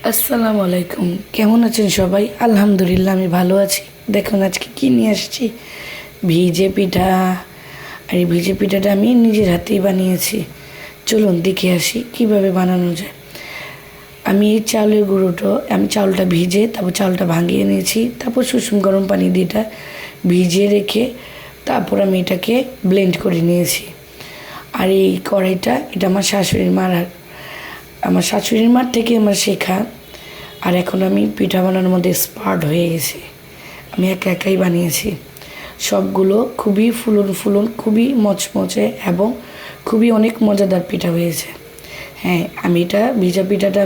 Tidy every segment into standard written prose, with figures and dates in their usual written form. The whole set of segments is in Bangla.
আসসালামু আলাইকুম। কেমন আছেন সবাই? আলহামদুলিল্লাহ আমি ভালো আছি। দেখুন আজকে কী নিয়ে আসছি, ভিজে পিঠা। আর এই ভিজে পিঠাটা আমি নিজের হাতেই বানিয়েছি। চলুন দেখে আসি কীভাবে বানানো যায়। আমি এই চাউলের গুঁড়োটা চাউলটা ভিজে তারপর চাউলটা ভাঙিয়ে নিয়েছি, তারপর সুষুম গরম পানি দিয়ে এটা ভিজিয়ে রেখে তারপর আমি এটাকে ব্লেন্ড করে নিয়েছি। আর এই কড়াইটা এটা আমার শাশুড়ির মার থেকে আমার শেখা। আর এখন আমি পিঠা বানানোর মধ্যে এক্সপার্ট হয়ে গেছি। আমি একা একাই বানিয়েছি সবগুলো। খুবই ফুলন ফুলন, খুবই মচমচে এবং খুবই অনেক মজাদার পিঠা হয়েছে। হ্যাঁ, আমি এটা ভিজা পিঠাটা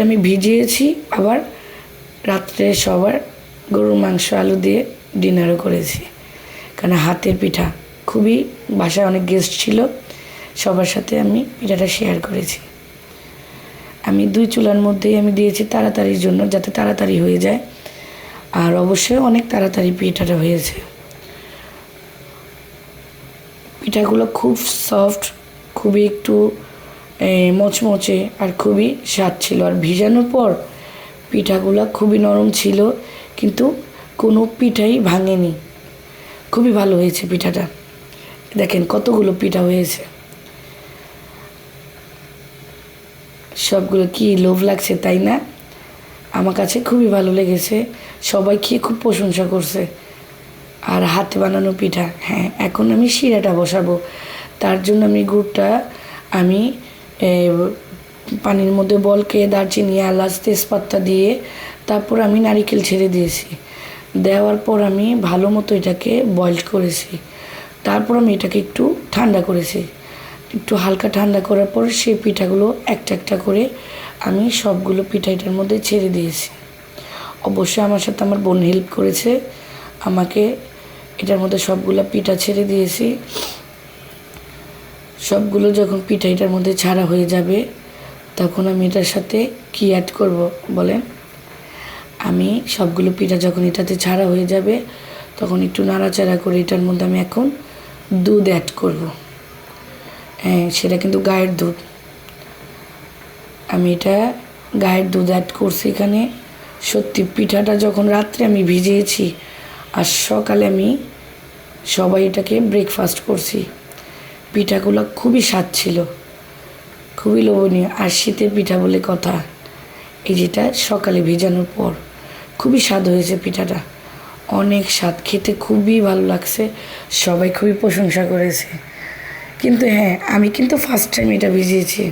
আমি ভিজিয়েছি। আবার রাত্রে সবার গরুর মাংস আলু দিয়ে ডিনারও করেছি, কারণ হাতের পিঠা খুবই, বাসায় অনেক গেস্ট ছিল, সবার সাথে আমি পিঠাটা শেয়ার করেছি। আমি 2 চুলার মধ্যেই আমি দিয়েছি তাড়াতাড়ির জন্য, যাতে তাড়াতাড়ি হয়ে যায়। আর অবশ্যই অনেক তাড়াতাড়ি পিঠাটা হয়েছে। পিঠাগুলো খুব সফট, খুবই একটু মচমচে আর খুবই স্বাদ ছিল। আর ভিজানোর পর পিঠাগুলো খুবই নরম ছিল, কিন্তু কোনো পিঠাই ভাঙেনি। খুবই ভালো হয়েছে পিঠাটা। দেখেন কতগুলো পিঠা হয়েছে। সবগুলো কি লোভ লাগছে, তাই না? আমার কাছে খুবই ভালো লেগেছে। সবাই খেয়ে খুব প্রশংসা করছে। আর হাতে বানানো পিঠা। হ্যাঁ, এখন আমি শিরাটা বসাবো। তার জন্য আমি গুড়টা আমি পানির মধ্যে বলকে দারচিনি, এলাচ, তেজপাতা দিয়ে তারপর আমি নারিকেল ছেড়ে দিয়েছি। দেওয়ার পর আমি ভালো মতো এটাকে বয়েল করেছি। তারপর আমি এটাকে একটু ঠান্ডা করেছি। একটু হালকা ঠান্ডা করার পর সেই পিঠাগুলো একটা একটা করে আমি সবগুলো পিঠা এটার মধ্যে ছেড়ে দিয়েছি। অবশ্যই আমার সাথে আমার বোন হেল্প করেছে আমাকে। এটার মধ্যে সবগুলো পিঠা ছেড়ে দিয়েছি। সবগুলো যখন পিঠা এটার মধ্যে ছাড়া হয়ে যাবে, তখন আমি এটার সাথে কী অ্যাড করব বলেন? আমি সবগুলো পিঠা যখন এটাতে ছাড়া হয়ে যাবে, তখন একটু নাড়াচাড়া করে এটার মধ্যে আমি এখন দুধ অ্যাড করব। হ্যাঁ, সেটা কিন্তু গায়ের দুধ। আমি এটা গায়ের দুধ অ্যাড করছি এখানে। সত্যি পিঠাটা যখন রাত্রে আমি ভিজিয়েছি আর সকালে আমি সবাই এটাকে ব্রেকফাস্ট করছি। পিঠাগুলো খুবই স্বাদ ছিল, খুবই লোভনীয়। আর শীতের পিঠা বলে কথা, এই যেটা সকালে ভিজানোর পর খুবই স্বাদ হয়েছে পিঠাটা। অনেক স্বাদ, খেতে খুবই ভালো লাগছে। সবাই খুবই প্রশংসা করেছে। কিন্তু হ্যাঁ, আমি কিন্তু ফার্স্ট টাইম এটা ভিজিয়েছি।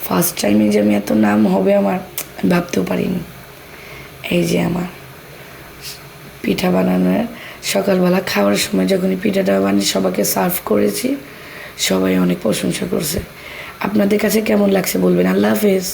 ফার্স্ট টাইমে যে আমি এত নাম হবে আমার, আমি ভাবতেও পারিনি। এই যে আমার পিঠা বানানোর সকালবেলা খাওয়ার সময় যখন পিঠাটা বানিয়ে সবাইকে সার্ভ করেছি, সবাই অনেক প্রশংসা করছে। আপনাদের কাছে কেমন লাগছে বলবেন। আল্লাহ হাফেজ।